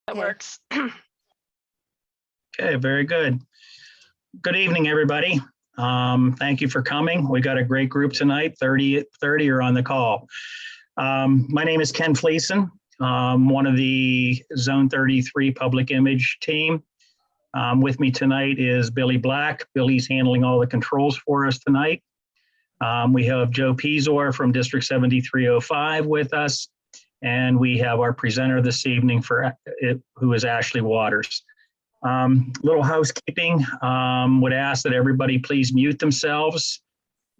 That works. Okay, very good. Good evening, everybody. Thank you for coming. We got a great group tonight. 30 are on the call. My name is Ken Fleeson. One of the Zone 33 public image team. With me tonight is Billy Black. Billy's handling all the controls for us tonight. We have Joe Pizor from District 7305 with us. And we have our presenter this evening for it, who is Ashley Waters. Little housekeeping, would ask that everybody please mute themselves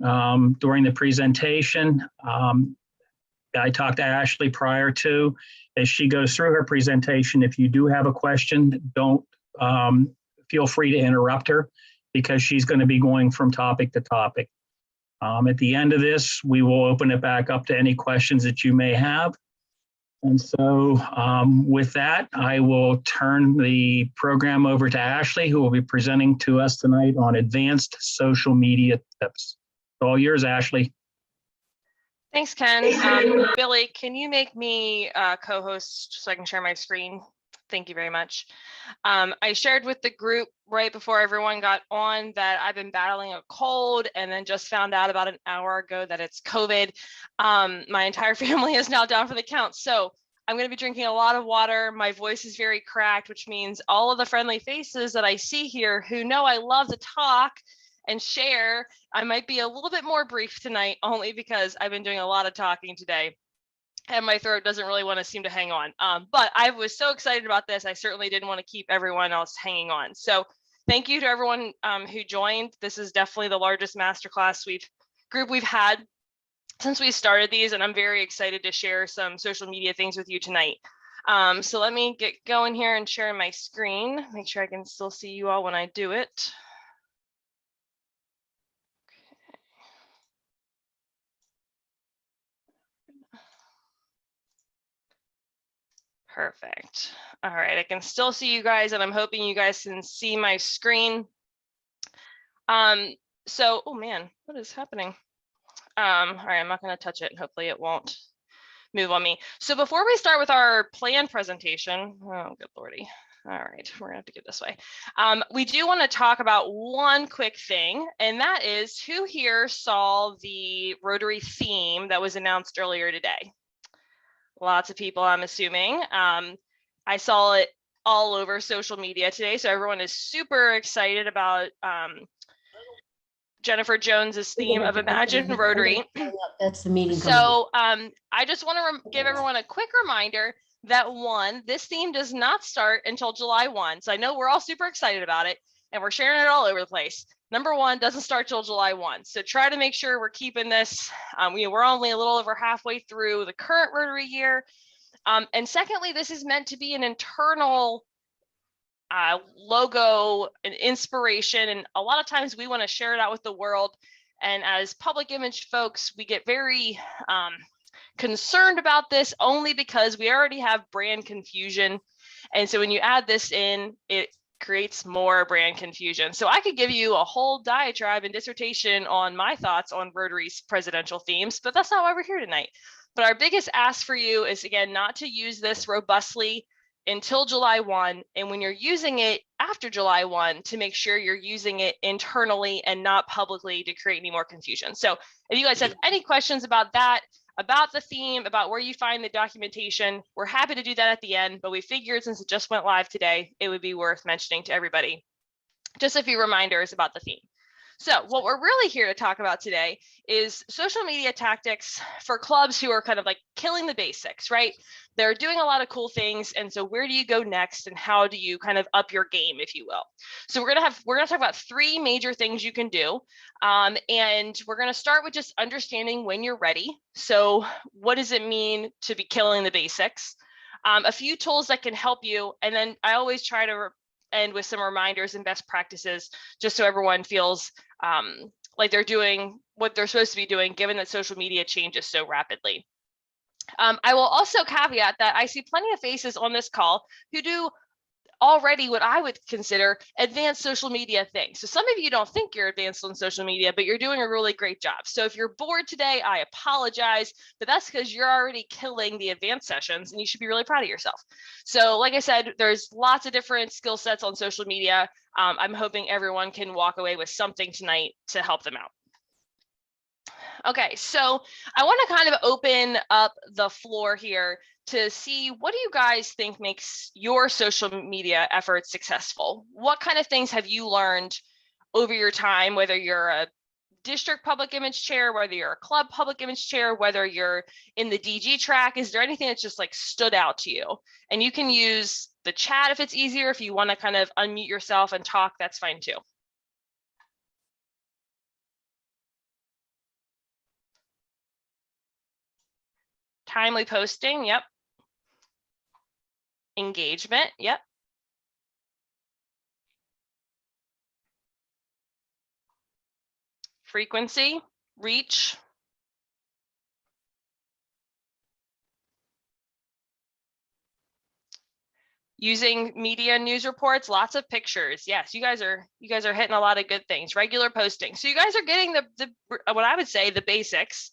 during the presentation. I talked to Ashley prior to, as she goes through her presentation. If you do have a question, don't feel free to interrupt her, because she's going to be going from topic to topic. At the end of this, we will open it back up to any questions that you may have. And so with that, I will turn the program over to Ashley, who will be presenting to us tonight on advanced social media tips. All yours, Ashley. Thanks, Ken. Billy, can you make me co-host so I can share my screen? Thank you very much. I shared with the group right before everyone got on that I've been battling a cold, and then just found out about an hour ago that it's COVID. My entire family is now down for the count. So I'm going to be drinking a lot of water. My voice is very cracked, which means all of the friendly faces that I see here who know I love to talk and share, I might be a little bit more brief tonight, only because I've been doing a lot of talking today. And my throat doesn't really want to seem to hang on. But I was so excited about this. I certainly didn't want to keep everyone else hanging on. So thank you to everyone who joined. This is definitely the largest masterclass group we've had since we started these. And I'm very excited to share some social media things with you tonight. So let me get going here and share my screen. Make sure I can still see you all when I do it. Perfect. All right, I can still see you guys, and I'm hoping you guys can see my screen. So, oh man, what is happening? All right, I'm not going to touch it. Hopefully it won't move on me. So before we start with our plan presentation, oh, good lordy. All right, we're gonna have to get this way. We do want to talk about one quick thing, and that is, who here saw the Rotary theme that was announced earlier today? Lots of people, I'm assuming. I saw it all over social media today, so everyone is super excited about Jennifer Jones's theme of Imagine Rotary. That's the meeting. So I just want to give everyone a quick reminder that, one, this theme does not start until July 1. So I know we're all super excited about it, and we're sharing it all over the place. Number one, doesn't start till July 1. So try to make sure we're keeping this. We're only a little over halfway through the current Rotary year. And secondly, this is meant to be an internal logo and inspiration. And a lot of times we want to share it out with the world. And as public image folks, we get very concerned about this, only because we already have brand confusion. And so when you add this in, it creates more brand confusion. So I could give you a whole diatribe and dissertation on my thoughts on Rotary's presidential themes, but that's not why we're here tonight. But our biggest ask for you is, again, not to use this robustly until July 1. And when you're using it after July 1, to make sure you're using it internally and not publicly to create any more confusion. So if you guys have any questions about that, about the theme, about where you find the documentation, we're happy to do that at the end, but we figured since it just went live today, it would be worth mentioning to everybody. Just a few reminders about the theme. So what we're really here to talk about today is social media tactics for clubs who are kind of like killing the basics, right? They're doing a lot of cool things. And so where do you go next, and how do you kind of up your game, if you will? So we're gonna talk about 3 major things you can do. And we're gonna start with just understanding when you're ready. So what does it mean to be killing the basics? A few tools that can help you. And then I always try to end with some reminders and best practices, just so everyone feels like they're doing what they're supposed to be doing, given that social media changes so rapidly. I will also caveat that I see plenty of faces on this call who do already what I would consider advanced social media things. So some of you don't think you're advanced on social media, but you're doing a really great job. So if you're bored today, I apologize, but that's because you're already killing the advanced sessions and you should be really proud of yourself. So like I said, there's lots of different skill sets on social media. I'm hoping everyone can walk away with something tonight to help them out. Okay, so I want to kind of open up the floor here to see, what do you guys think makes your social media efforts successful? What kind of things have you learned over your time, whether you're a district public image chair, whether you're a club public image chair, whether you're in the DG track? Is there anything that's just like stood out to you? And you can use the chat if it's easier. If you want to kind of unmute yourself and talk, that's fine too. Timely posting, yep. Engagement, yep. Frequency, reach. Using media news reports, lots of pictures. Yes, you guys are hitting a lot of good things. Regular posting. So you guys are getting the what I would say the basics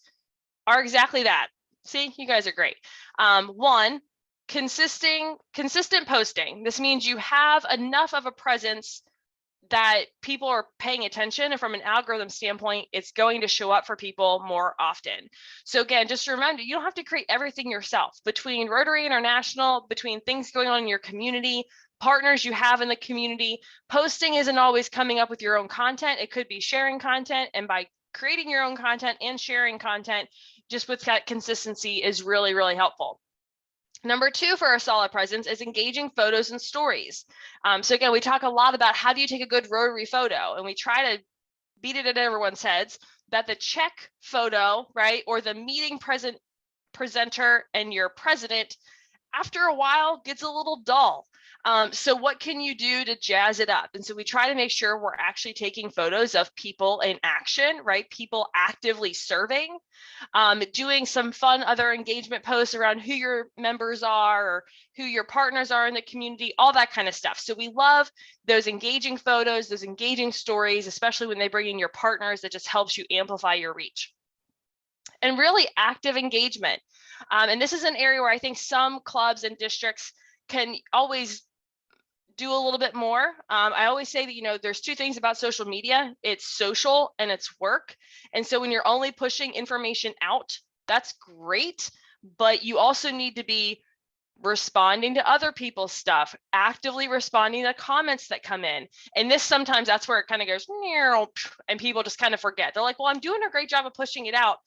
are exactly that. See, you guys are great. One, consistent posting. This means you have enough of a presence that people are paying attention, and from an algorithm standpoint, it's going to show up for people more often. So again, just remember, you don't have to create everything yourself. Between Rotary International, between things going on in your community, partners you have in the community, posting isn't always coming up with your own content. It could be sharing content, and by creating your own content and sharing content, just with that consistency is really, really helpful. Number two for a solid presence is engaging photos and stories. So again, we talk a lot about how do you take a good Rotary photo, and we try to beat it at everyone's heads that the check photo, right, or the meeting presenter and your president, after a while gets a little dull. So what can you do to jazz it up? And so we try to make sure we're actually taking photos of people in action, right? People actively serving, doing some fun other engagement posts around who your members are or who your partners are in the community, all that kind of stuff. So we love those engaging photos, those engaging stories, especially when they bring in your partners. That just helps you amplify your reach. And really active engagement. And this is an area where I think some clubs and districts can always do a little bit more. I always say that, you know, there's two things about social media. It's social and it's work. And so when you're only pushing information out, that's great, but you also need to be responding to other people's stuff, actively responding to comments that come in. And this, sometimes that's where it kind of goes, and people just kind of forget. They're like, well, I'm doing a great job of pushing it out,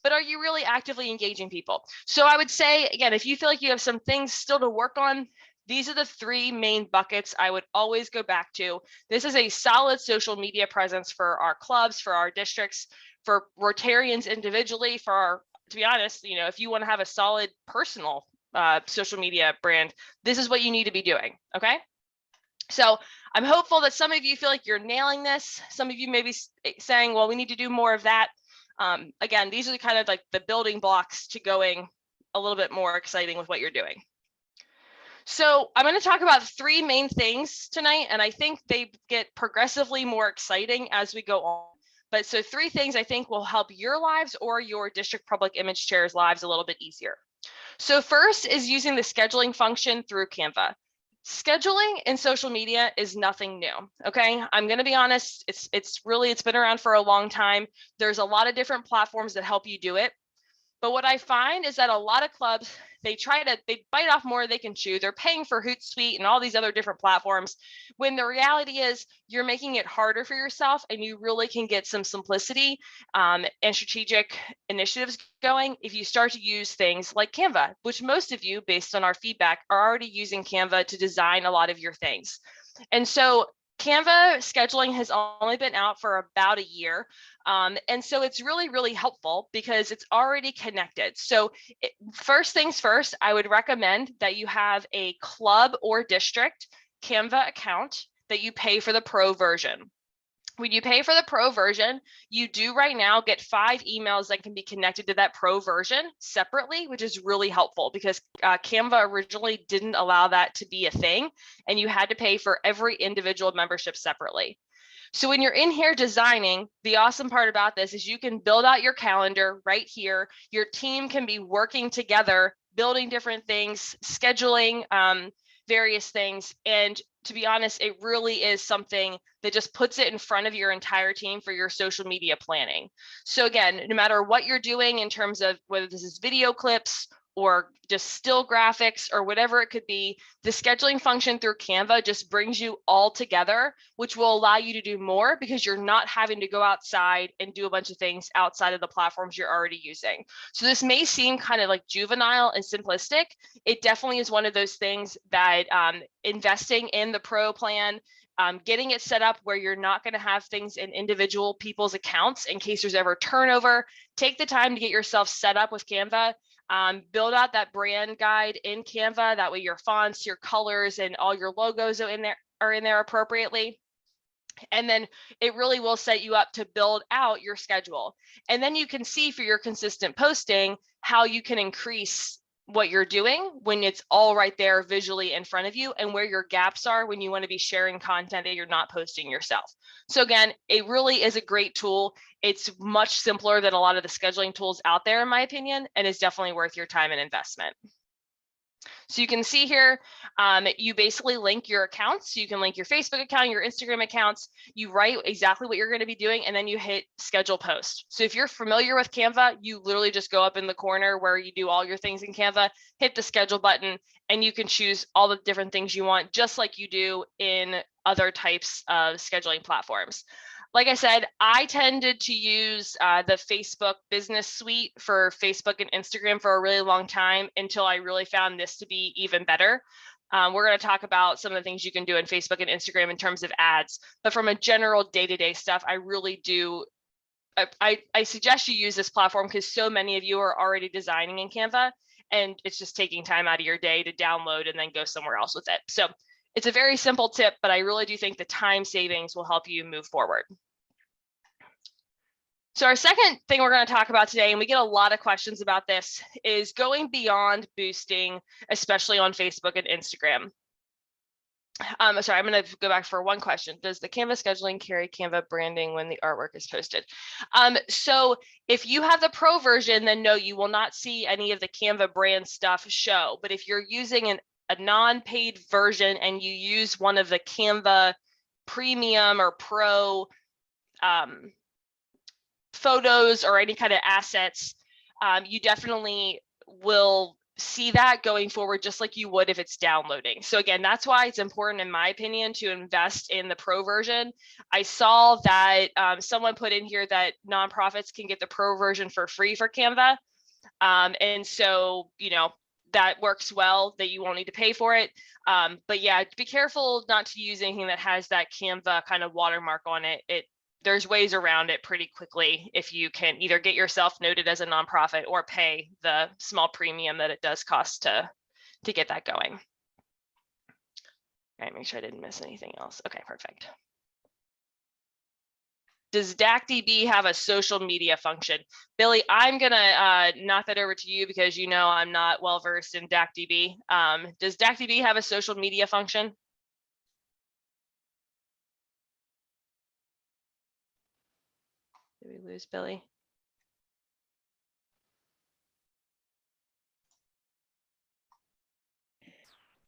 but are you really actively engaging people? So I would say, again, if you feel like you have some things still to work on, these are the three main buckets I would always go back to. This is a solid social media presence for our clubs, for our districts, for Rotarians individually, for our, to be honest, you know, if you want to have a solid personal social media brand, this is what you need to be doing, okay? So I'm hopeful that some of you feel like you're nailing this. Some of you may be saying, well, we need to do more of that. Again, these are kind of like the building blocks to going a little bit more exciting with what you're doing. So I'm going to talk about three main things tonight, and I think they get progressively more exciting as we go on. But so three things I think will help your lives or your district public image chairs' lives a little bit easier. So first is using the scheduling function through Canva. Scheduling in social media is nothing new, okay? I'm going to be honest, it's been around for a long time. There's a lot of different platforms that help you do it. But what I find is that a lot of clubs, they bite off more they can chew. They're paying for Hootsuite and all these other different platforms, when the reality is you're making it harder for yourself, and you really can get some simplicity and strategic initiatives going if you start to use things like Canva, which most of you, based on our feedback, are already using Canva to design a lot of your things. And so Canva scheduling has only been out for about a year. And so it's really, really helpful because it's already connected. So first things first, I would recommend that you have a club or district Canva account that you pay for the pro version. When you pay for the pro version, you do right now get 5 emails that can be connected to that pro version separately, which is really helpful because Canva originally didn't allow that to be a thing, and you had to pay for every individual membership separately. So when you're in here designing, the awesome part about this is you can build out your calendar right here. Your team can be working together, building different things, scheduling various things. And to be honest, it really is something that just puts it in front of your entire team for your social media planning. So again, no matter what you're doing in terms of whether this is video clips or just still graphics or whatever it could be, the scheduling function through Canva just brings you all together, which will allow you to do more because you're not having to go outside and do a bunch of things outside of the platforms you're already using. So this may seem kind of like juvenile and simplistic. It definitely is one of those things that investing in the pro plan, getting it set up where you're not going to have things in individual people's accounts in case there's ever turnover. Take the time to get yourself set up with Canva. Build out that brand guide in Canva. That way your fonts, your colors, and all your logos are in there appropriately. And then it really will set you up to build out your schedule. And then you can see for your consistent posting how you can increase what you're doing when it's all right there visually in front of you, and where your gaps are when you want to be sharing content that you're not posting yourself. So again, it really is a great tool. It's much simpler than a lot of the scheduling tools out there, in my opinion, and is definitely worth your time and investment. So you can see here, you basically link your accounts. So you can link your Facebook account, your Instagram accounts. You write exactly what you're going to be doing, and then you hit schedule post. So if you're familiar with Canva, you literally just go up in the corner where you do all your things in Canva, hit the schedule button, and you can choose all the different things you want, just like you do in other types of scheduling platforms. Like I said, I tended to use the Facebook business suite for Facebook and Instagram for a really long time until I really found this to be even better. We're going to talk about some of the things you can do in Facebook and Instagram in terms of ads, but from a general day-to-day stuff, I really do. I suggest you use this platform because so many of you are already designing in Canva, and it's just taking time out of your day to download and then go somewhere else with it. So it's a very simple tip, but I really do think the time savings will help you move forward. So our second thing we're going to talk about today, and we get a lot of questions about this, is going beyond boosting, especially on Facebook and Instagram. Sorry, I'm going to go back for one question. Does the Canva scheduling carry Canva branding when the artwork is posted? So if you have the pro version, then no, you will not see any of the Canva brand stuff show. But if you're using a non-paid version and you use one of the Canva premium or pro photos or any kind of assets, you definitely will see that going forward, just like you would if it's downloading. So again, that's why it's important, in my opinion, to invest in the pro version. I saw that someone put in here that nonprofits can get the pro version for free for Canva. And so, you know, that works well, that you won't need to pay for it. But yeah, be careful not to use anything that has that Canva kind of watermark on it. There's ways around it pretty quickly if you can either get yourself noted as a nonprofit or pay the small premium that it does cost to get that going. All right, make sure I didn't miss anything else. Okay, perfect. Does DACDB have a social media function? Billy, I'm gonna knock that over to you because you know I'm not well versed in DACDB. Does DACDB have a social media function? Did we lose Billy?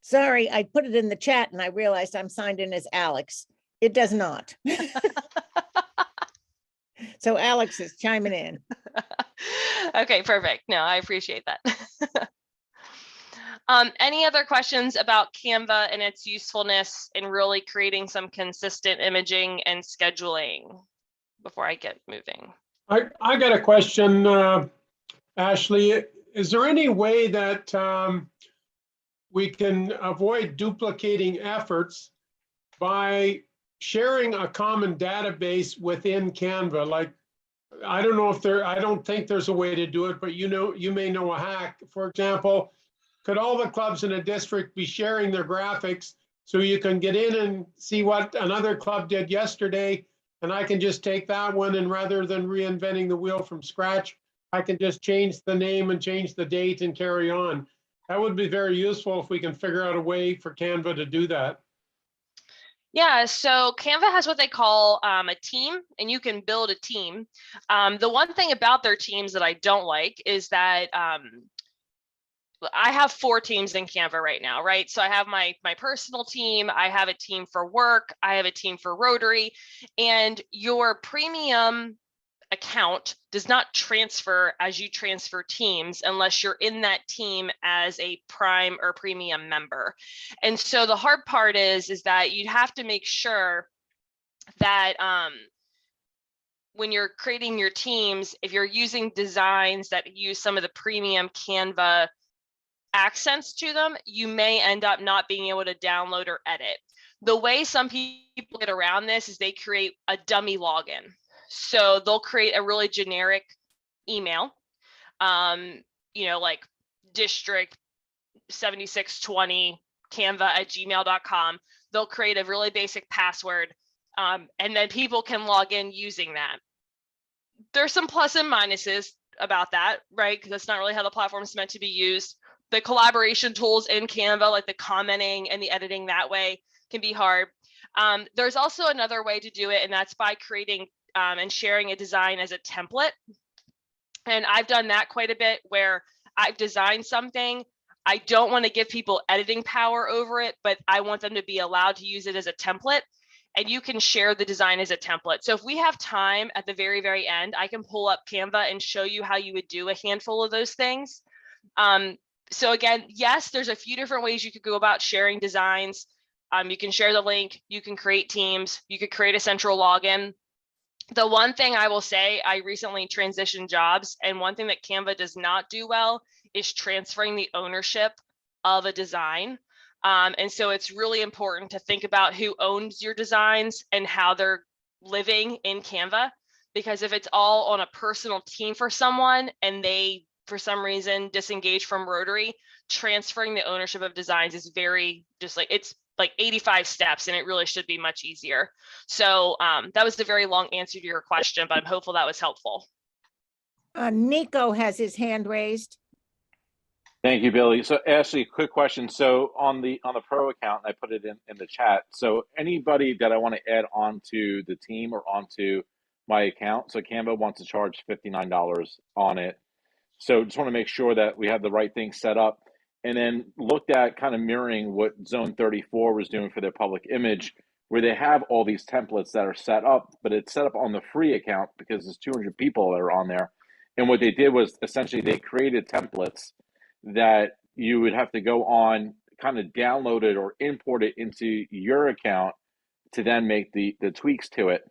Sorry, I put it in the chat and I realized I'm signed in as Alex. It does not. So Alex is chiming in. Okay, perfect. No, I appreciate that. Any other questions about Canva and its usefulness in really creating some consistent imaging and scheduling before I get moving? I got a question, Ashley. Is there any way that we can avoid duplicating efforts by sharing a common database within Canva? Like, I don't know if I don't think there's a way to do it, but you may know a hack. For example, could all the clubs in a district be sharing their graphics so you can get in and see what another club did yesterday And I can just take that one, and rather than reinventing the wheel from scratch, I can just change the name and change the date and carry on. That would be very useful if we can figure out a way for Canva to do that. Yeah, so Canva has what they call a team, and you can build a team. The one thing about their teams that I don't like is that I have 4 teams in Canva right now, right? So I have my personal team, I have a team for work, I have a team for Rotary, and your premium account does not transfer as you transfer teams unless you're in that team as a prime or premium member. And so the hard part is that you'd have to make sure that when you're creating your teams, if you're using designs that use some of the premium Canva accents to them, you may end up not being able to download or edit. The way some people get around this is they create a dummy login. So they'll create a really generic email, like district 7620 canva@gmail.com. They'll create a really basic password, and then people can log in using that. There's some plus and minuses about that, right? Because that's not really how the platform is meant to be used. The collaboration tools in Canva, like the commenting and the editing that way, can be hard. There's also another way to do it, and that's by creating and sharing a design as a template. And I've done that quite a bit, where I've designed something. I don't want to give people editing power over it, but I want them to be allowed to use it as a template. And you can share the design as a template. So if we have time at the very, very end, I can pull up Canva and show you how you would do a handful of those things. So again, yes, there's a few different ways you could go about sharing designs. You can share the link, you can create teams, you could create a central login. The one thing I will say, I recently transitioned jobs, and one thing that Canva does not do well is transferring the ownership of a design. And so it's really important to think about who owns your designs and how they're living in Canva, because if it's all on a personal team for someone and they, for some reason, disengage from Rotary, transferring the ownership of designs is it's like 85 steps, and it really should be much easier. So that was a very long answer to your question, but I'm hopeful that was helpful. Nico has his hand raised. Thank you, Billy. So Ashley, quick question. So on the pro account, I put it in the chat. So anybody that I want to add onto the team or onto my account, so Canva wants to charge $59 on it. So just want to make sure that we have the right thing set up, and then looked at kind of mirroring what Zone 34 was doing for their public image, where they have all these templates that are set up, but it's set up on the free account because there's 200 people that are on there. And what they did was essentially they created templates that you would have to go on, kind of download it or import it into your account to then make the tweaks to it.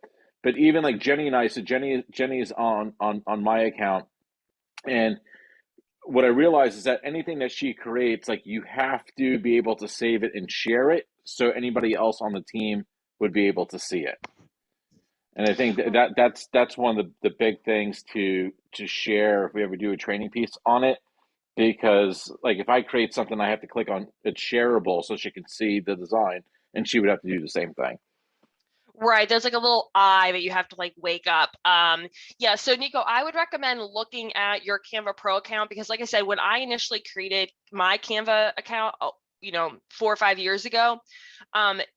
But even like Jenny and I, so Jenny's on my account, and what I realized is that anything that she creates, like, you have to be able to save it and share it so anybody else on the team would be able to see it. And I think that's one of the big things to share if we ever do a training piece on it, because like if I create something, I have to click on it's shareable so she can see the design, and she would have to do the same thing. Right, there's like a little eye that you have to like wake up. Yeah, so Nico, I would recommend looking at your Canva Pro account, because like I said, when I initially created my Canva account, 4 or 5 years ago,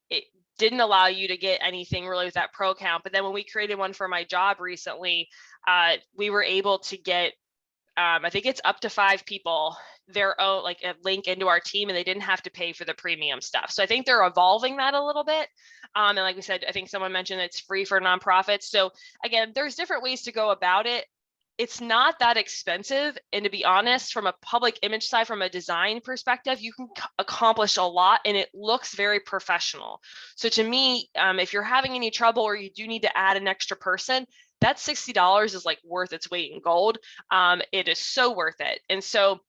it didn't allow you to get anything really with that Pro account. But then when we created one for my job recently, we were able to get, I think it's up to 5 people, their own, like a link into our team, and they didn't have to pay for the premium stuff. So I think they're evolving that a little bit. And like we said, I think someone mentioned it's free for nonprofits. So again, there's different ways to go about it. It's not that expensive. And to be honest, from a public image side, from a design perspective, you can accomplish a lot, and it looks very professional. So to me, if you're having any trouble or you do need to add an extra person, that $60 is like worth its weight in gold. It is so worth it. And so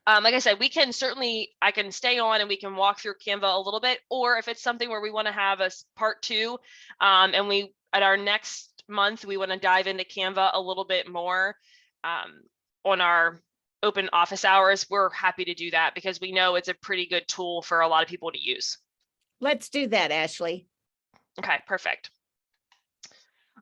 like I said, I can stay on and we can walk through Canva a little bit, or if it's something where we want to have a part 2, and we, at our next month, we want to dive into Canva a little bit more on our open office hours, we're happy to do that, because we know it's a pretty good tool for a lot of people to use. Let's do that, Ashley. Okay, perfect.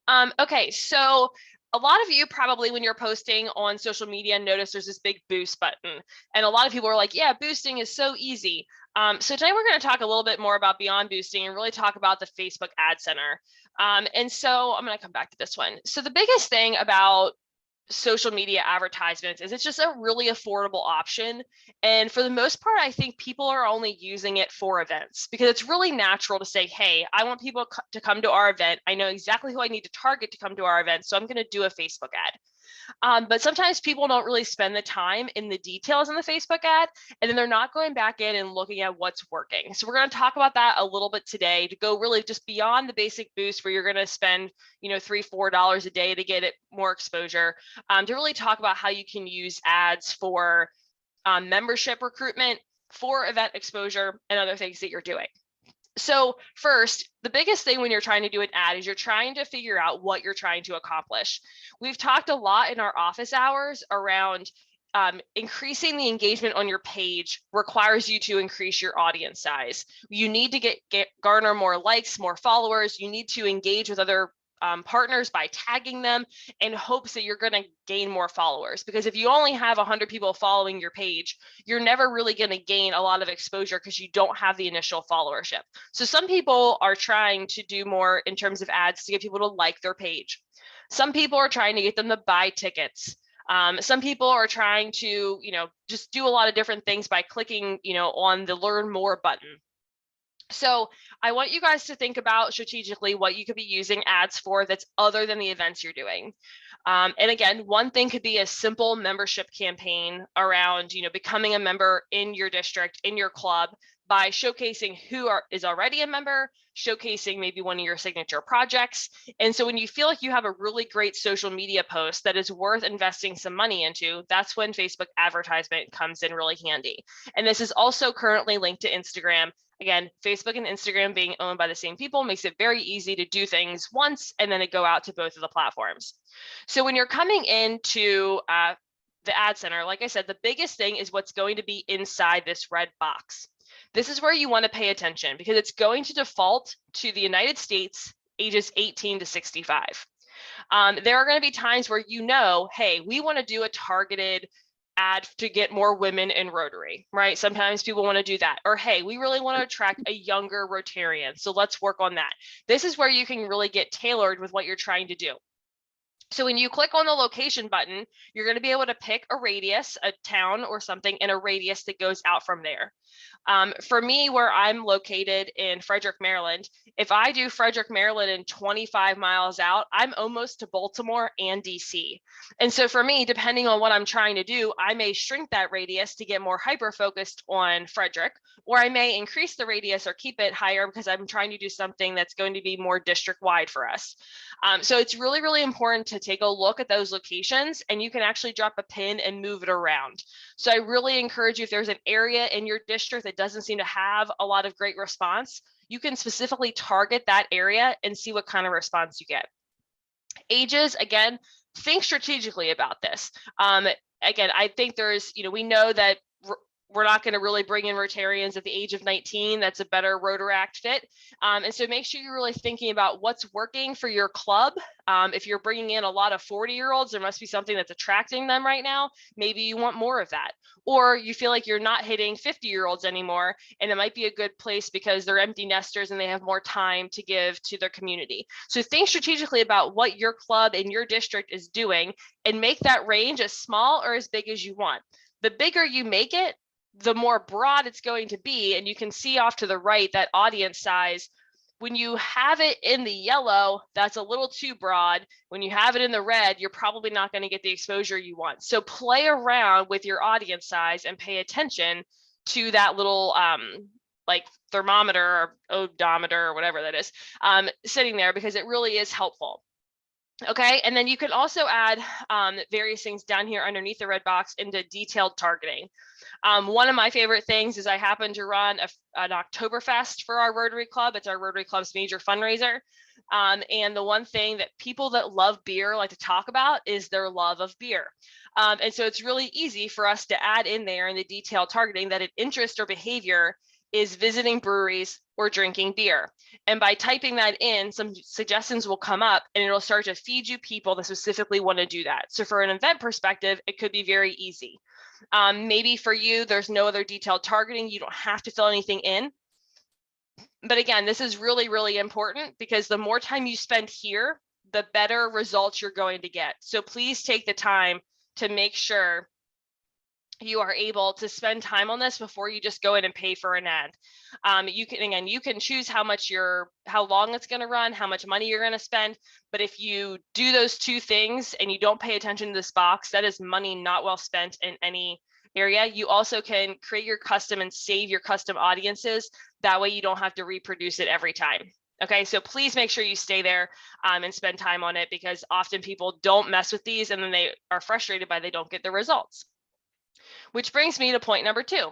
Okay, so a lot of you probably, when you're posting on social media, notice there's this big boost button. And a lot of people are like, yeah, boosting is so easy. So today we're going to talk a little bit more about beyond boosting and really talk about the Facebook Ad Center. And so I'm going to come back to this one. So the biggest thing about social media advertisements is it's just a really affordable option. And for the most part, I think people are only using it for events because it's really natural to say, hey, I want people to come to our event. I know exactly who I need to target to come to our event. So I'm going to do a Facebook ad. But sometimes people don't really spend the time in the details in the Facebook ad, and then they're not going back in and looking at what's working. So we're going to talk about that a little bit today to go really just beyond the basic boost where you're going to spend, $3-4 a day to get it more exposure, to really talk about how you can use ads for membership recruitment, for event exposure, and other things that you're doing. So first, the biggest thing when you're trying to do an ad is you're trying to figure out what you're trying to accomplish. We've talked a lot in our office hours around increasing the engagement on your page requires you to increase your audience size. You need to garner more likes, more followers. You need to engage with other partners by tagging them in hopes that you're going to gain more followers. Because if you only have 100 people following your page, you're never really going to gain a lot of exposure because you don't have the initial followership. So some people are trying to do more in terms of ads to get people to like their page. Some people are trying to get them to buy tickets. Some people are trying to, just do a lot of different things by clicking, on the learn more button. So I want you guys to think about strategically what you could be using ads for that's other than the events you're doing. And again, one thing could be a simple membership campaign around, becoming a member in your district, in your club, by showcasing who is already a member, showcasing maybe one of your signature projects. And so when you feel like you have a really great social media post that is worth investing some money into, that's when Facebook advertisement comes in really handy. And this is also currently linked to Instagram. Again, Facebook and Instagram being owned by the same people makes it very easy to do things once and then it go out to both of the platforms. So when you're coming into the ad center, like I said, the biggest thing is what's going to be inside this red box. This is where you want to pay attention because it's going to default to the United States, ages 18 to 65. There are going to be times where hey, we want to do a targeted ad to get more women in Rotary, right? Sometimes people want to do that. Or, hey, we really want to attract a younger Rotarian, so let's work on that. This is where you can really get tailored with what you're trying to do. So when you click on the location button, you're going to be able to pick a radius, a town or something, and a radius that goes out from there. For me, where I'm located in Frederick, Maryland, if I do Frederick, Maryland and 25 miles out, I'm almost to Baltimore and DC. And so for me, depending on what I'm trying to do, I may shrink that radius to get more hyper-focused on Frederick, or I may increase the radius or keep it higher because I'm trying to do something that's going to be more district-wide for us. So it's really, really important to take a look at those locations, and you can actually drop a pin and move it around. So I really encourage you, if there's an area in your district that doesn't seem to have a lot of great response, you can specifically target that area and see what kind of response you get. Ages, again, think strategically about this. Again, I think there's, we know that we're not going to really bring in Rotarians at the age of 19. That's a better Rotaract fit. And so make sure you're really thinking about what's working for your club. If you're bringing in a lot of 40-year-olds, there must be something that's attracting them right now. Maybe you want more of that. Or you feel like you're not hitting 50-year-olds anymore, and it might be a good place because they're empty nesters and they have more time to give to their community. So think strategically about what your club in your district is doing and make that range as small or as big as you want. The bigger you make it, the more broad it's going to be. And you can see off to the right that audience size. When you have it in the yellow, that's a little too broad. When you have it in the red, you're probably not going to get the exposure you want. So play around with your audience size and pay attention to that little like thermometer or odometer or whatever that is sitting there, because it really is helpful. Okay, and then you can also add various things down here underneath the red box into detailed targeting. One of my favorite things is I happen to run an Oktoberfest for our Rotary Club. It's our Rotary Club's major fundraiser. And the one thing that people that love beer like to talk about is their love of beer. And so it's really easy for us to add in there in the detailed targeting that an interest or behavior is visiting breweries or drinking beer. And by typing that in, some suggestions will come up and it'll start to feed you people that specifically want to do that. So for an event perspective, it could be very easy. Maybe for you, there's no other detailed targeting. You don't have to fill anything in. But again, this is really, really important because the more time you spend here, the better results you're going to get. So please take the time to make sure you are able to spend time on this before you just go in and pay for an ad. You can choose how long it's going to run, how much money you're going to spend. But if you do those two things and you don't pay attention to this box, that is money not well spent in any area. You also can create your custom and save your custom audiences. That way you don't have to reproduce it every time. Okay, so please make sure you stay there and spend time on it, because often people don't mess with these and then they are frustrated by they don't get the results. Which brings me to point number 2.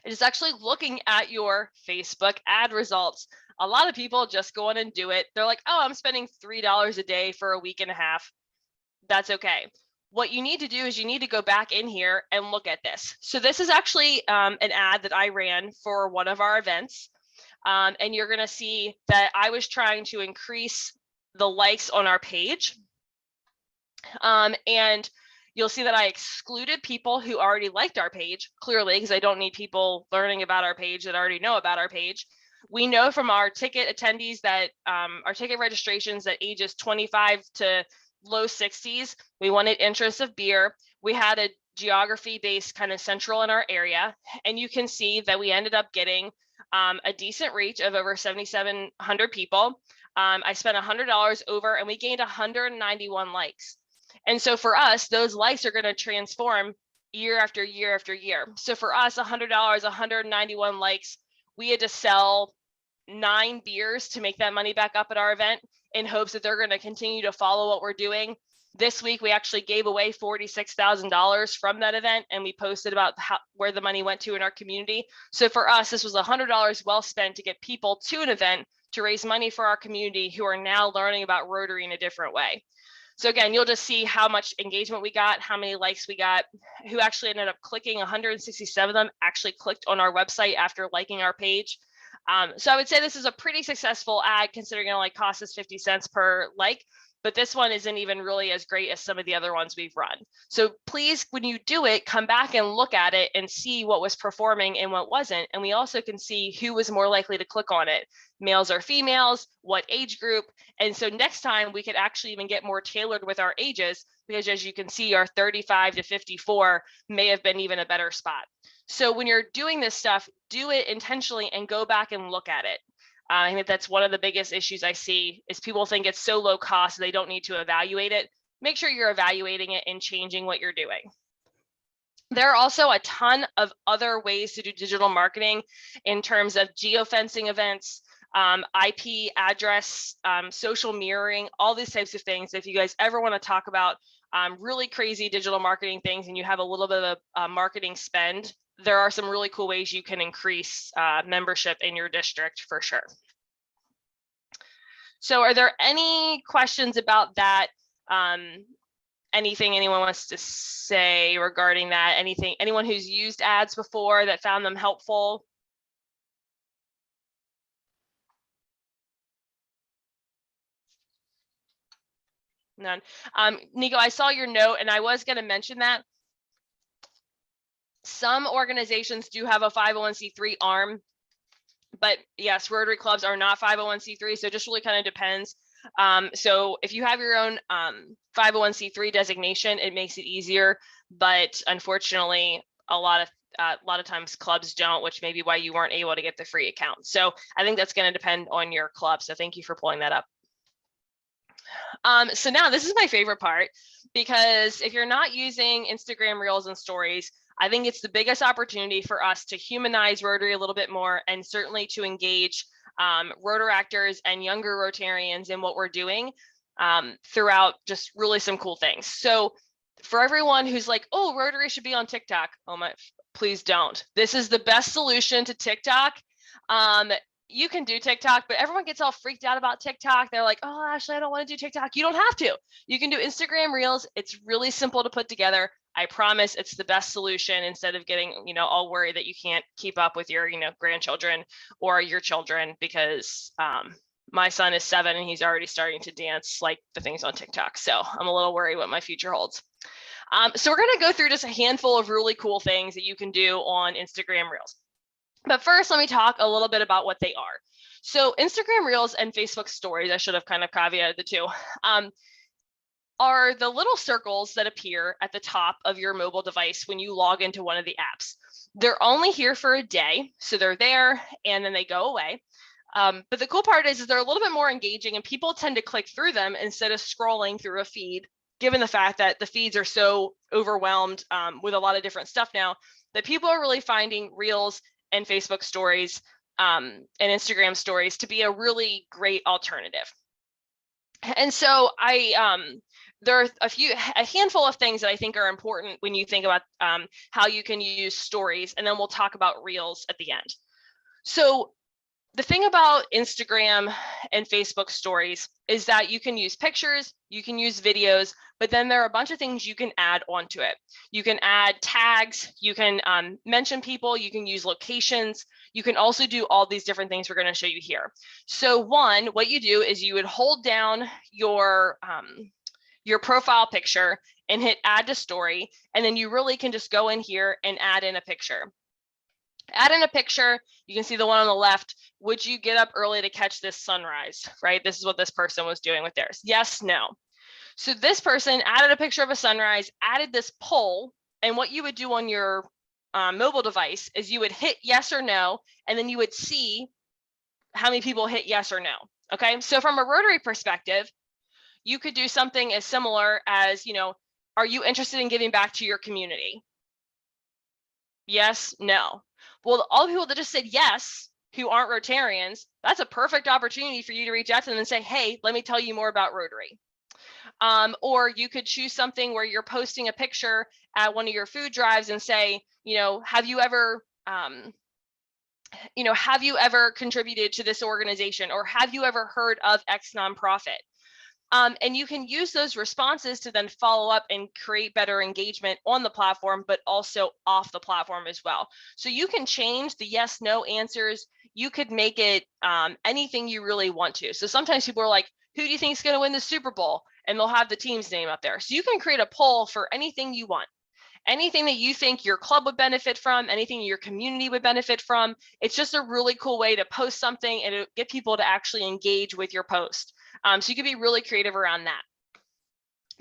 It is actually looking at your Facebook ad results. A lot of people just go in and do it. They're like, oh, I'm spending $3 a day for a week and a half. That's okay. What you need to do is you need to go back in here and look at this. So this is actually an ad that I ran for one of our events. And you're going to see that I was trying to increase the likes on our page. And you'll see that I excluded people who already liked our page, clearly, because I don't need people learning about our page that already know about our page. We know from our ticket attendees that our ticket registrations that ages 25 to low 60s, we wanted interests of beer. We had a geography based kind of central in our area. And you can see that we ended up getting a decent reach of over 7,700 people. I spent $100 over and we gained 191 likes. And so for us, those likes are going to transform year after year after year. So for us, $100, 191 likes, we had to sell 9 beers to make that money back up at our event in hopes that they're going to continue to follow what we're doing. This week, we actually gave away $46,000 from that event, and we posted about where the money went to in our community. So for us, this was $100 well spent to get people to an event to raise money for our community who are now learning about Rotary in a different way. So again, you'll just see how much engagement we got, how many likes we got, who actually ended up clicking. 167 of them actually clicked on our website after liking our page. So I would say this is a pretty successful ad considering it only costs us 50 cents per like, but this one isn't even really as great as some of the other ones we've run. So please, when you do it, come back and look at it and see what was performing and what wasn't. And we also can see who was more likely to click on it, males or females, what age group. And so next time we could actually even get more tailored with our ages, because as you can see, our 35 to 54 may have been even a better spot. So when you're doing this stuff, do it intentionally and go back and look at it. I think that's one of the biggest issues I see is people think it's so low cost, they don't need to evaluate it. Make sure you're evaluating it and changing what you're doing. There are also a ton of other ways to do digital marketing in terms of geofencing events, IP address, social mirroring, all these types of things. If you guys ever want to talk about really crazy digital marketing things and you have a little bit of a marketing spend, there are some really cool ways you can increase membership in your district for sure. So are there any questions about that? Anything anyone wants to say regarding that? Anyone who's used ads before that found them helpful? None. Nico, I saw your note and I was going to mention that some organizations do have a 501c3 arm, but yes, Rotary clubs are not 501c3, so it just really kind of depends. So if you have your own 501c3 designation, it makes it easier, but unfortunately, a lot of times clubs don't, which may be why you weren't able to get the free account. So I think that's going to depend on your club. So thank you for pulling that up. So now this is my favorite part, because if you're not using Instagram Reels and Stories, I think it's the biggest opportunity for us to humanize Rotary a little bit more, and certainly to engage Rotaractors and younger Rotarians in what we're doing throughout just really some cool things. So for everyone who's like, oh, Rotary should be on TikTok, oh my, please don't. This is the best solution to TikTok. You can do TikTok, but everyone gets all freaked out about TikTok. They're like, oh, Ashley, I don't want to do TikTok. You don't have to. You can do Instagram Reels. It's really simple to put together. I promise it's the best solution instead of getting, all worried that you can't keep up with your, grandchildren or your children, because my son is 7 and he's already starting to dance like the things on TikTok. So I'm a little worried what my future holds. So we're going to go through just a handful of really cool things that you can do on Instagram Reels. But first, let me talk a little bit about what they are. So Instagram Reels and Facebook Stories, I should have kind of caveated the two, are the little circles that appear at the top of your mobile device when you log into one of the apps. They're only here for a day, so they're there and then they go away. But the cool part is they're a little bit more engaging and people tend to click through them instead of scrolling through a feed, given the fact that the feeds are so overwhelmed with a lot of different stuff now, that people are really finding Reels and Facebook Stories and Instagram Stories to be a really great alternative. And so there are a handful of things that I think are important when you think about how you can use stories, and then we'll talk about Reels at the end. So the thing about Instagram and Facebook Stories is that you can use pictures, you can use videos, but then there are a bunch of things you can add onto it. You can add tags, you can mention people, you can use locations, you can also do all these different things we're going to show you here. So one, what you do is you would hold down your profile picture and hit add to story, and then you really can just go in here and add in a picture. Add in a picture, you can see the one on the left. Would you get up early to catch this sunrise, right? This is what this person was doing with theirs. Yes, no. So this person added a picture of a sunrise, added this poll, and what you would do on your mobile device is you would hit yes or no, and then you would see how many people hit yes or no, okay? So from a Rotary perspective, you could do something as similar as, are you interested in giving back to your community? Yes, no. Well, all the people that just said yes, who aren't Rotarians, that's a perfect opportunity for you to reach out to them and say, hey, let me tell you more about Rotary. Or you could choose something where you're posting a picture at one of your food drives and say, have you ever contributed to this organization, or have you ever heard of X nonprofit? And you can use those responses to then follow up and create better engagement on the platform, but also off the platform as well. So you can change the yes, no answers. You could make it anything you really want to. So sometimes people are like, who do you think is going to win the Super Bowl? And they'll have the team's name up there. So you can create a poll for anything you want. Anything that you think your club would benefit from, anything your community would benefit from. It's just a really cool way to post something and to get people to actually engage with your post. So you can be really creative around that.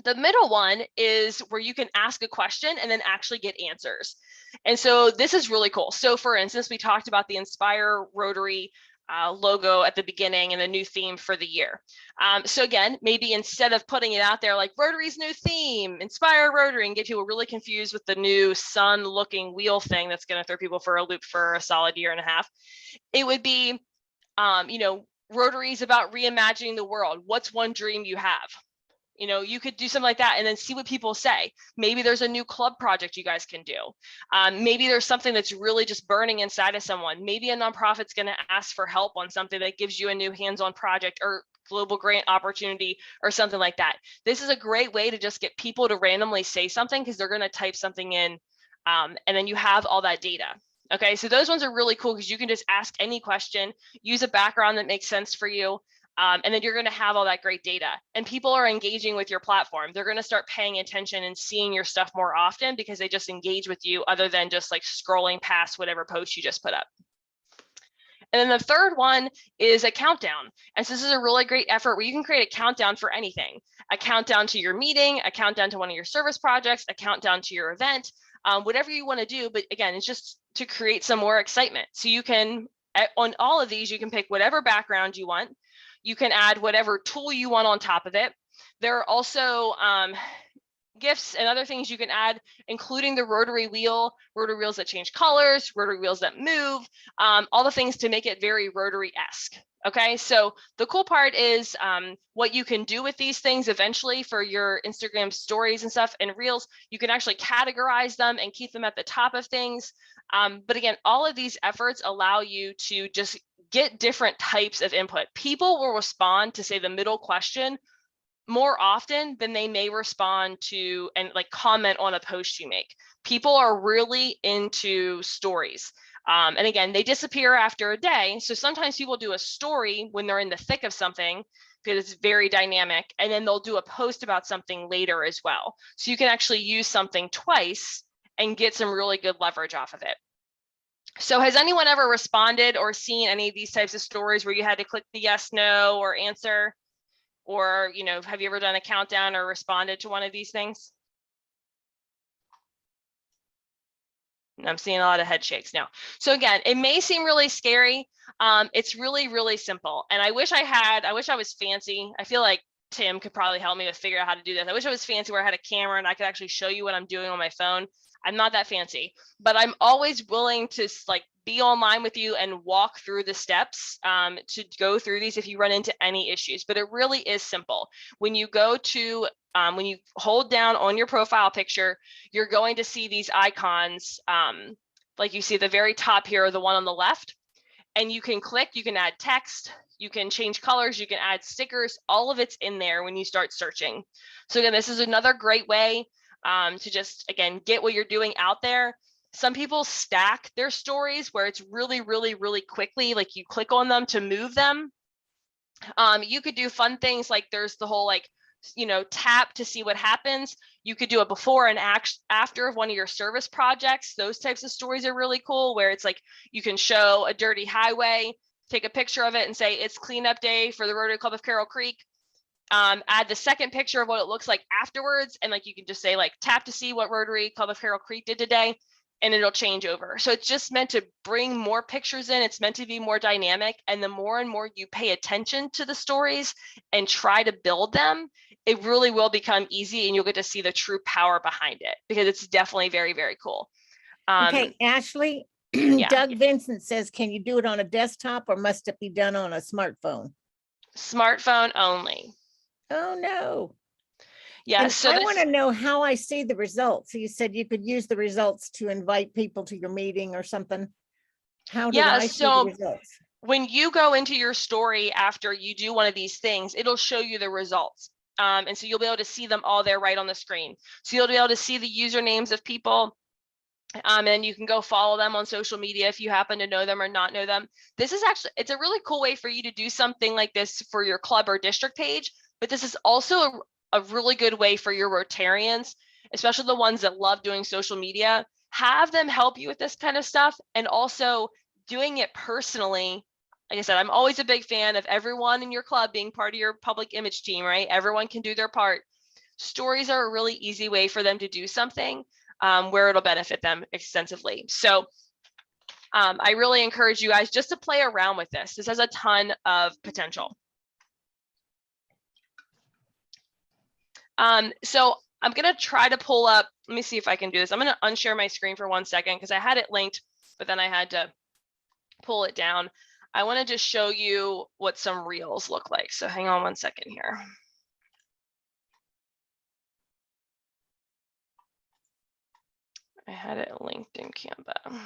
The middle one is where you can ask a question and then actually get answers. And so this is really cool. So for instance, we talked about the Inspire Rotary logo at the beginning and the new theme for the year. So again, maybe instead of putting it out there like Rotary's new theme, Inspire Rotary, and get people really confused with the new sun looking wheel thing that's going to throw people for a loop for a solid year and a half, it would be, Rotary's about reimagining the world. What's one dream you have? You could do something like that and then see what people say. Maybe there's a new club project you guys can do. Maybe there's something that's really just burning inside of someone. Maybe a nonprofit's going to ask for help on something that gives you a new hands-on project or global grant opportunity or something like that. This is a great way to just get people to randomly say something because they're going to type something in and then you have all that data. Okay, so those ones are really cool because you can just ask any question, use a background that makes sense for you. And then you're going to have all that great data and people are engaging with your platform. They're going to start paying attention and seeing your stuff more often because they just engage with you other than just like scrolling past whatever post you just put up. And then the third one is a countdown. And so this is a really great effort where you can create a countdown for anything, a countdown to your meeting, a countdown to one of your service projects, a countdown to your event, whatever you want to do. But again, it's just to create some more excitement. So you can, on all of these, you can pick whatever background you want. You can add whatever tool you want on top of it. There are also GIFs and other things you can add, including the rotary wheel, rotary wheels that change colors, rotary wheels that move, all the things to make it very Rotary-esque. Okay, so the cool part is what you can do with these things eventually for your Instagram stories and stuff and reels, you can actually categorize them and keep them at the top of things. But again, all of these efforts allow you to just get different types of input. People will respond to say the middle question more often than they may respond to and like comment on a post you make. People are really into stories. And again, they disappear after a day. So sometimes people do a story when they're in the thick of something because it's very dynamic, and then they'll do a post about something later as well. So you can actually use something twice and get some really good leverage off of it. So has anyone ever responded or seen any of these types of stories where you had to click the yes, no, or answer? Or, you know, have you ever done a countdown or responded to one of these things? And I'm seeing a lot of head shakes now. So again, it may seem really scary. It's really, really simple. And I wish I was fancy. I feel like Tim could probably help me with figure out how to do this. I wish I was fancy where I had a camera and I could actually show you what I'm doing on my phone. I'm not that fancy, but I'm always willing to like be online with you and walk through the steps to go through these if you run into any issues. But it really is simple. When you go to when you hold down on your profile picture, you're going to see these icons like you see at the very top here, or the one on the left, and you can click, you can add text, you can change colors, you can add stickers, all of it's in there when you start searching. So again, this is another great way to just, again, get what you're doing out there. Some people stack their stories where it's really, really, really quickly, like you click on them to move them. You could do fun things like there's the whole like, you know, tap to see what happens. You could do a before and after of one of your service projects. Those types of stories are really cool, where it's like you can show a dirty highway, take a picture of it and say it's cleanup day for the Rotary Club of Carroll Creek. Add the second picture of what it looks like afterwards, and like you can just say like tap to see what Rotary Club of Carroll Creek did today, and it'll change over. So it's just meant to bring more pictures in. It's meant to be more dynamic, and the more and more you pay attention to the stories and try to build them, it really will become easy, and you'll get to see the true power behind it, because it's definitely very, very cool. Okay, Ashley, yeah. Doug Vincent says, can you do it on a desktop or must it be done on a smartphone? Smartphone only. Oh, no. Yeah, And so I want to know how I see the results. You said you could use the results to invite people to your meeting or something. How do I see the results? When you go into your story after you do one of these things, it'll show you the results. And so you'll be able to see them all there right on the screen. So you'll be able to see the usernames of people. And you can go follow them on social media if you happen to know them or not know them. This is actually, it's a really cool way for you to do something like this for your club or district page, but this is also a really good way for your Rotarians, especially the ones that love doing social media. Have them help you with this kind of stuff, and also doing it personally. Like I said, I'm always a big fan of everyone in your club being part of your public image team, right? Everyone can do their part. Stories are a really easy way for them to do something where it'll benefit them extensively. So I really encourage you guys just to play around with this. This has a ton of potential. So I'm going to try to pull up, let me see if I can do this. I'm going to unshare my screen for 1 second because I had it linked, but then I had to pull it down. I want to just show you what some reels look like. So hang on 1 second here. I had it linked in Canva.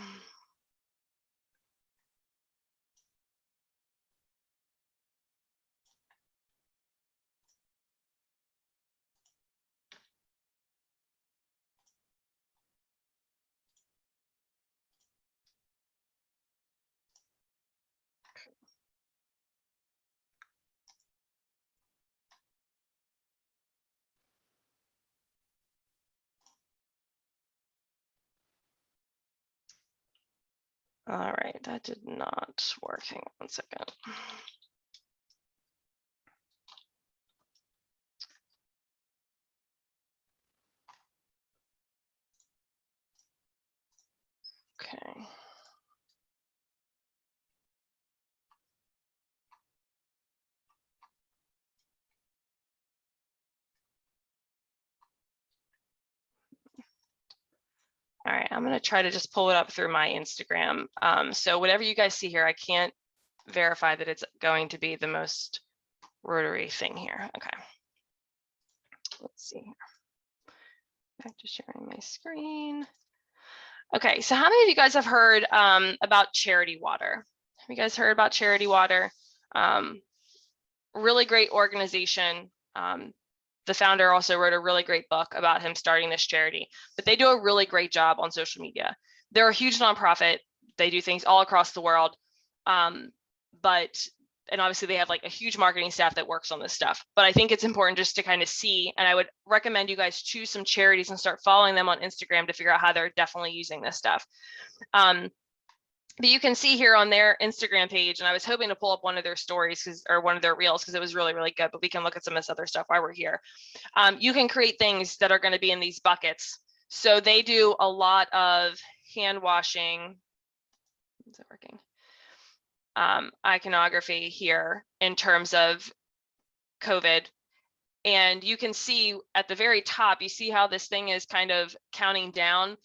All right, that did not work. Hang on 1 second. Okay. All right, I'm going to try to just pull it up through my Instagram. So whatever you guys see here, I can't verify that it's going to be the most rotary thing here. Okay. Let's see here. Back to sharing my screen. Okay, so how many of you guys have heard about Charity Water? Have you guys heard about Charity Water? Really great organization. The founder also wrote a really great book about him starting this charity, but they do a really great job on social media. They're a huge nonprofit. They do things all across the world. And obviously they have like a huge marketing staff that works on this stuff, but I think it's important just to kind of see, and I would recommend you guys choose some charities and start following them on Instagram to figure out how they're definitely using this stuff. But you can see here on their Instagram page, and I was hoping to pull up one of their stories or one of their reels because it was really, really good, but we can look at some of this other stuff while we're here. You can create things that are going to be in these buckets. So they do a lot of hand washing. Is it working? Iconography here in terms of COVID. And you can see at the very top, you see how this thing is kind of counting down.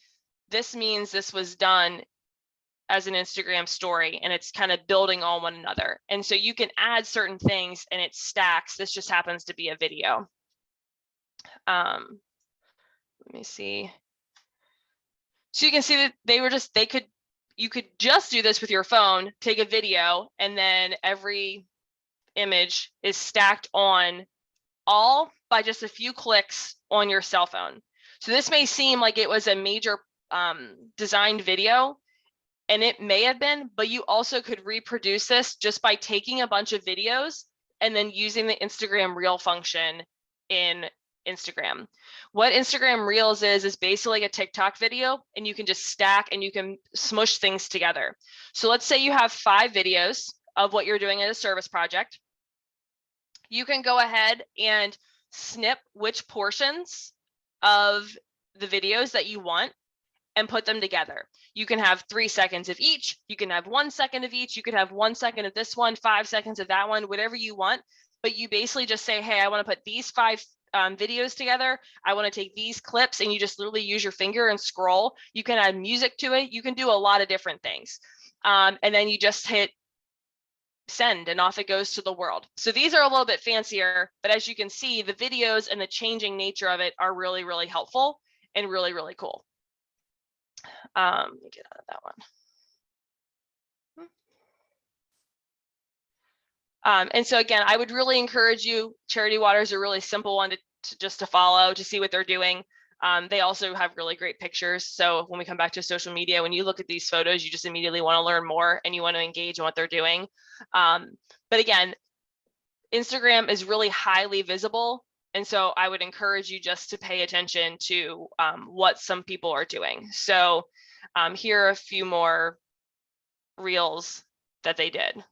This means this was done as an Instagram story, and it's kind of building on one another. And so you can add certain things and it stacks. This just happens to be a video. Let me see. So you can see that you could just do this with your phone, take a video, and then every image is stacked on all by just a few clicks on your cell phone. So this may seem like it was a major designed video, and it may have been, but you also could reproduce this just by taking a bunch of videos and then using the Instagram Reel function in Instagram. What Instagram Reels is basically like a TikTok video, and you can just stack and you can smush things together. So let's say you have 5 videos of what you're doing at a service project. You can go ahead and snip which portions of the videos that you want and put them together. You can have 3 seconds of each. You can have 1 second of each. You could have 1 second of this one, 5 seconds of that one, whatever you want. But you basically just say, hey, I want to put these 5 videos together. I want to take these clips, and you just literally use your finger and scroll. You can add music to it. You can do a lot of different things. And then you just hit send, and off it goes to the world. So these are a little bit fancier, but as you can see, the videos and the changing nature of it are really, really helpful and really, really cool. Let me get out of that one. And so again, I would really encourage you. Charity Water is a really simple one to follow, to see what they're doing. They also have really great pictures. So when we come back to social media, when you look at these photos, you just immediately want to learn more and you want to engage in what they're doing. But again, Instagram is really highly visible. And so I would encourage you just to pay attention to what some people are doing. So here are a few more reels that they did.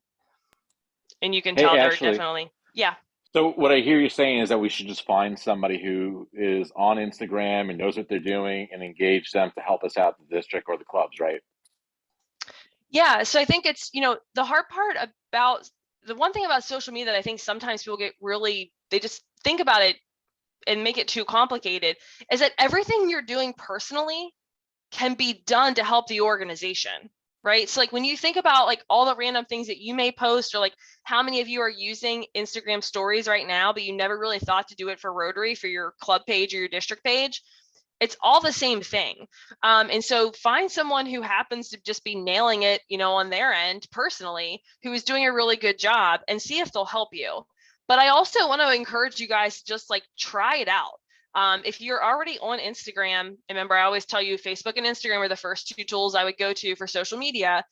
And you can tell they're definitely, yeah. So what I hear you saying is that we should just find somebody who is on Instagram and knows what they're doing and engage them to help us out, the district or the clubs, right? Yeah, so I think it's, the hard part about, the one thing about social media that I think sometimes people get really, they just think about it and make it too complicated, is that everything you're doing personally can be done to help the organization, right? So like when you think about like all the random things that you may post, or like how many of you are using Instagram stories right now, but you never really thought to do it for Rotary, for your club page or your district page, it's all the same thing. And so find someone who happens to just be nailing it, on their end personally, who is doing a really good job, and see if they'll help you. But I also want to encourage you guys to just like try it out. If you're already on Instagram, remember, I always tell you Facebook and Instagram are the first 2 tools I would go to for social media.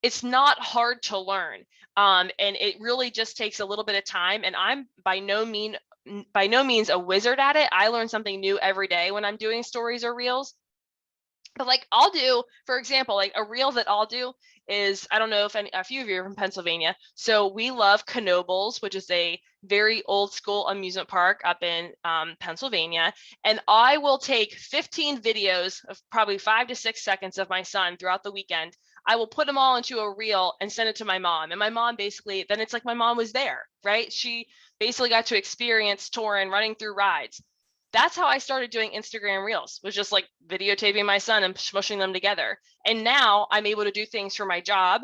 It's not hard to learn. And it really just takes a little bit of time. And I'm by no means a wizard at it. I learn something new every day when I'm doing stories or reels. But like I'll do, for example, like a reel that I'll do is, I don't know if a few of you are from Pennsylvania. So we love Knoebels, which is a very old school amusement park up in Pennsylvania. And I will take 15 videos of probably 5 to 6 seconds of my son throughout the weekend. I will put them all into a reel and send it to my mom. And my mom basically, then it's like my mom was there, right? She basically got to experience touring, running through rides. That's how I started doing Instagram Reels, was just like videotaping my son and smushing them together. And now I'm able to do things for my job,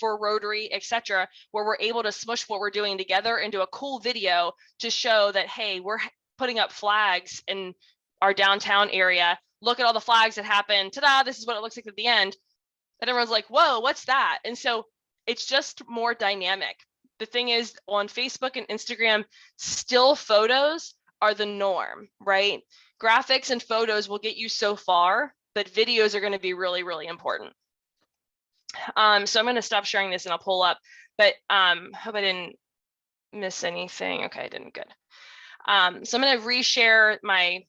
for Rotary, etc., where we're able to smush what we're doing together into a cool video to show that, hey, we're putting up flags in our downtown area. Look at all the flags that happen. Ta-da, this is what it looks like at the end. And everyone's like, whoa, what's that? And so it's just more dynamic. the thing is, on Facebook and Instagram, still photos are the norm, right? Graphics and photos will get you so far, but videos are going to be really, really important. So I'm going to stop sharing this and I'll pull up, but hope I didn't miss anything. Okay, I didn't. Good. So I'm going to reshare my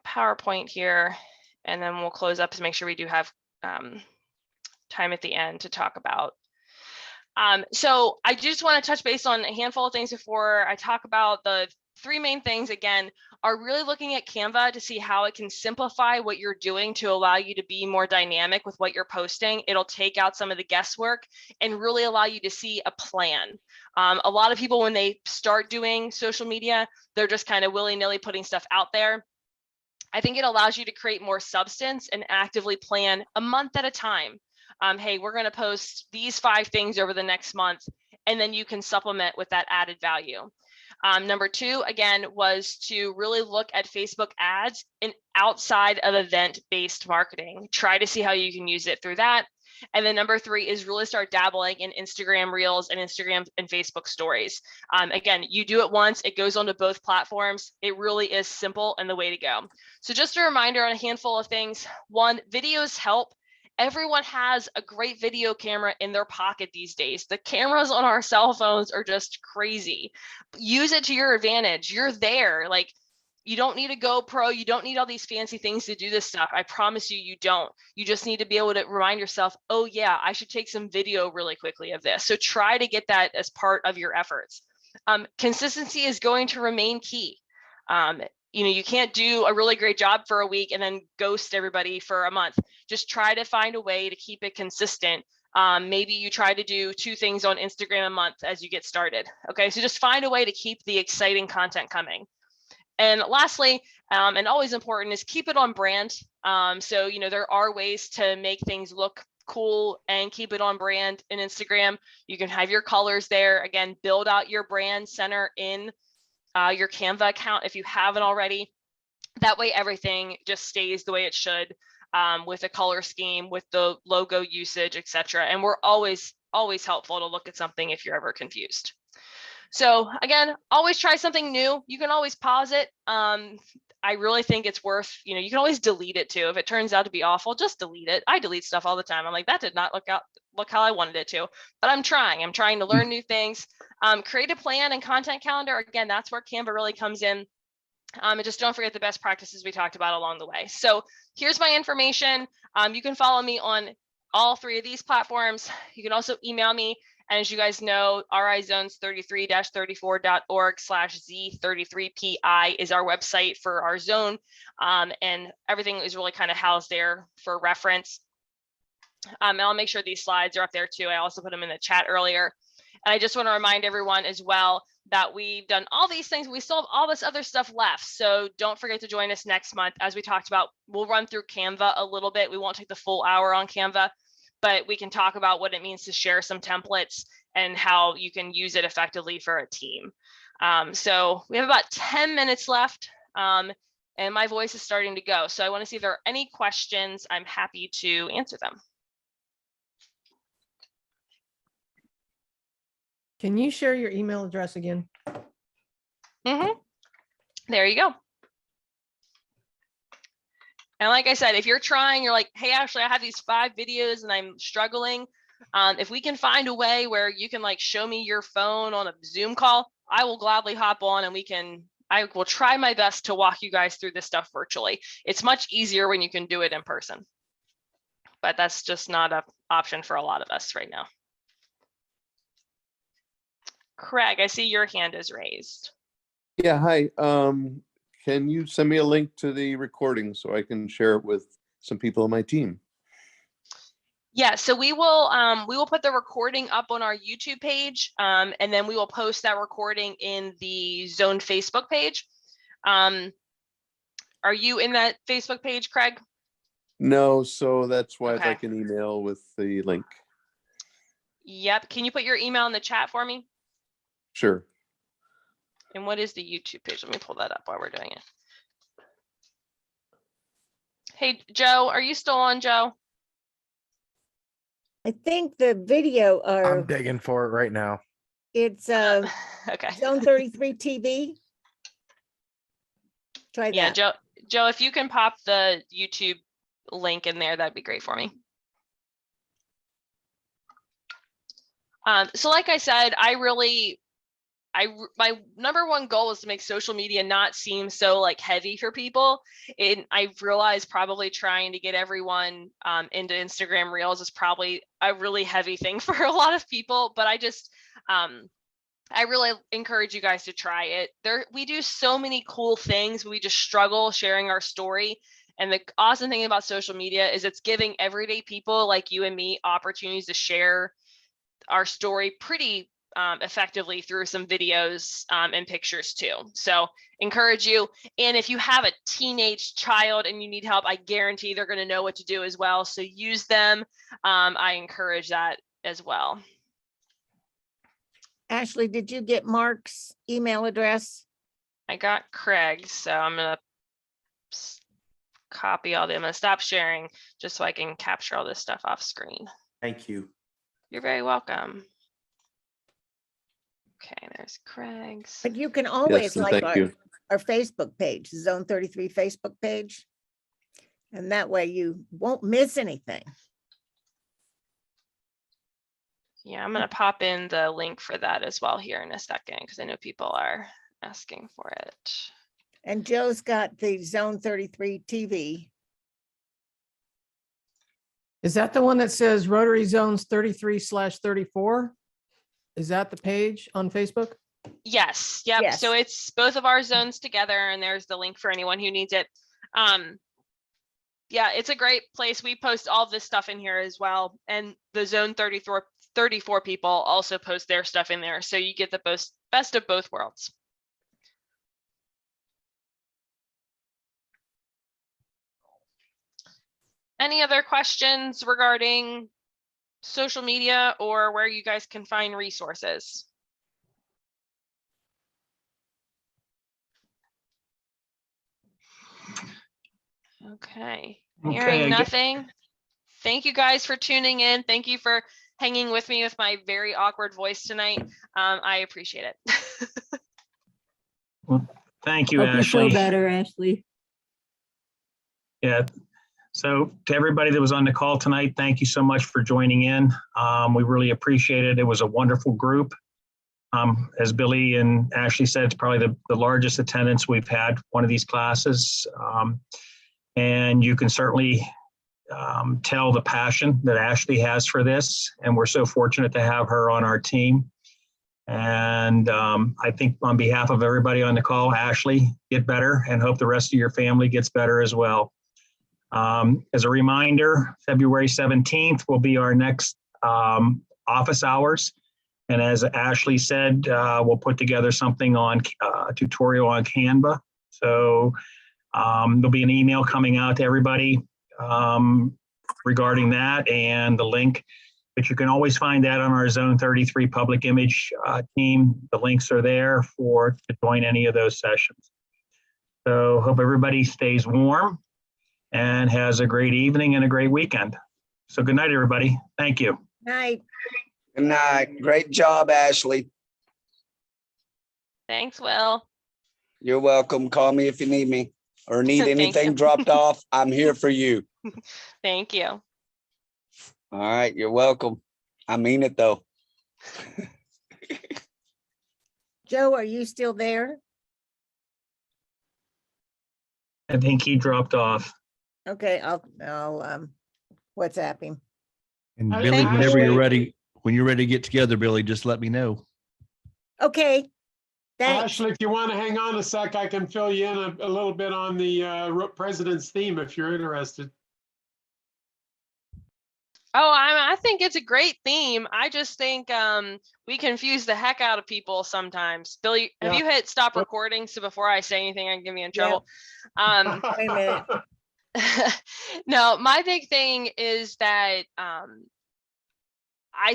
PowerPoint here, and then we'll close up to make sure we do have time at the end to talk about. So I just want to touch base on a handful of things before I talk about the three main things. Again, are really looking at Canva to see how it can simplify what you're doing to allow you to be more dynamic with what you're posting. It'll take out some of the guesswork and really allow you to see a plan. A lot of people, when they start doing social media, they're just kind of willy-nilly putting stuff out there. I think it allows you to create more substance and actively plan a month at a time. Hey, we're going to post these 5 things over the next month, and then you can supplement with that added value. Number 2, again, was to really look at Facebook ads and outside of event-based marketing. Try to see how you can use it through that. And then number 3 is really start dabbling in Instagram Reels and Instagram and Facebook stories. Again, you do it once, it goes onto both platforms. It really is simple and the way to go. So just a reminder on a handful of things. 1, videos help. Everyone has a great video camera in their pocket these days. The cameras on our cell phones are just crazy. Use it to your advantage. You're there. Like, you don't need a GoPro. You don't need all these fancy things to do this stuff. I promise you, you don't. You just need to be able to remind yourself, oh yeah, I should take some video really quickly of this. So try to get that as part of your efforts. Consistency is going to remain key. You know, you can't do a really great job for a week and then ghost everybody for a month. Just try to find a way to keep it consistent. Maybe you try to do 2 things on Instagram a month as you get started. Okay, so just find a way to keep the exciting content coming. And lastly, and always important, is keep it on brand. So, you know, there are ways to make things look cool and keep it on brand in Instagram. You can have your colors there. Again, build out your brand center in your Canva account if you haven't already. That way, everything just stays the way it should, with a color scheme, with the logo usage, etc. And we're always helpful to look at something if you're ever confused. So again, always try something new. You can always pause it. I really think it's worth, you know, you can always delete it too. If it turns out to be awful, just delete it. I delete stuff all the time. I'm like, that did not look how I wanted it to, but I'm trying to learn new things. Create a plan and content calendar. Again, that's where Canva really comes in. And just don't forget the best practices we talked about along the way. So here's my information. You can follow me on all 3 of these platforms. You can also email me. And as you guys know, rizones33-34.org/Z33PI is our website for our zone. And everything is really kind of housed there for reference. And I'll make sure these slides are up there too. I also put them in the chat earlier. And I just want to remind everyone as well that we've done all these things. We still have all this other stuff left. So don't forget to join us next month. As we talked about, we'll run through Canva a little bit. We won't take the full hour on Canva, but we can talk about what it means to share some templates and how you can use it effectively for a team. So we have about 10 minutes left, and my voice is starting to go. So I want to see if there are any questions. I'm happy to answer them. Can you share your email address again? There you go. And like I said, if you're trying, you're like, hey, Ashley, I have these 5 videos and I'm struggling. If we can find a way where you can like show me your phone on a Zoom call, I will gladly hop on and I will try my best to walk you guys through this stuff virtually. It's much easier when you can do it in person, but that's just not an option for a lot of us right now. Craig, I see your hand is raised. Yeah, hi. Can you send me a link to the recording so I can share it with some people on my team? Yeah, so we will put the recording up on our YouTube page, and then we will post that recording in the Zone Facebook page. Are you in that Facebook page, Craig? No, so that's why Okay. I'd like an email with the link. Yep. Can you put your email in the chat for me? Sure. And what is the YouTube page? Let me pull that up while we're doing it. Hey, Joe, are you still on, Joe? I think the video I'm or digging for it right now. it's Okay. Zone 33 TV. Try Yeah, that. Joe, if you can pop the YouTube link in there, that'd be great for me. So like I said, my number one goal is to make social media not seem so like heavy for people. And I've realized probably trying to get everyone into Instagram Reels is probably a really heavy thing for a lot of people, but I really encourage you guys to try it. We do so many cool things. We just struggle sharing our story. And the awesome thing about social media is it's giving everyday people like you and me opportunities to share our story pretty effectively through some videos and pictures too. So encourage you. And if you have a teenage child and you need help, I guarantee they're going to know what to do as well. So use them. I encourage that as well. Ashley, did you get Mark's email address? I got Craig, so I'm going to copy all the, I'm going to stop sharing just so I can capture all this stuff off screen. Thank you. You're very welcome. Okay, there's Craig's. But you can always Yes, and like thank you. our Facebook page, Zone 33 Facebook page. And that way you won't miss anything. Yeah, I'm going to pop in the link for that as well here in a second because I know people are asking for it. And Joe's got the Zone 33 TV. Is that the one that says Rotary Zones 33/34? Is that the page on Facebook? Yes. Yep. Yes. So it's both of our zones together and there's the link for anyone who needs it. Yeah, it's a great place. We post all this stuff in here as well. And the Zone 34 people also post their stuff in there. So you get the best of both worlds. Any other questions regarding social media or where you guys can find resources? Okay, hearing nothing. Thank you guys for tuning in. Thank you for hanging with me with my very awkward voice tonight. I appreciate it. Well, thank you, Hope you Ashley. feel better, Ashley. Yeah. So to everybody that was on the call tonight, thank you so much for joining in. We really appreciate it. It was a wonderful group. As Billy and Ashley said, it's probably the largest attendance we've had one of these classes. And you can certainly tell the passion that Ashley has for this. And we're so fortunate to have her on our team. And I think on behalf of everybody on the call, Ashley, get better and hope the rest of your family gets better as well. As a reminder, February 17th will be our next office hours. And as Ashley said, we'll put together something on tutorial on Canva. So there'll be an email coming out to everybody regarding that and the link. But you can always find that on our Zone 33 public image team. The links are there to join any of those sessions. So hope everybody stays warm and has a great evening and a great weekend. So good night, everybody. Thank you. Night. Good night. Great job, Ashley. Thanks, Will. You're welcome. Call me if you need me or need Thank anything you. dropped off. I'm here for you. Thank you. All right. You're welcome. I mean it though. Joe, are you still there? I think he dropped off. Okay, I'll WhatsApp him. Thank And Billy, you. whenever you're ready, when you're ready to get together, Billy, just let me know. Okay, thanks. Ashley, if you want to hang on a sec, I can fill you in a little bit on the president's theme if you're interested. Oh, I think it's a great theme. I just think we confuse the heck out of people sometimes. Billy, have you hit stop recording? So before I say anything, I can get me in trouble. Wait a minute. No, my big thing is that I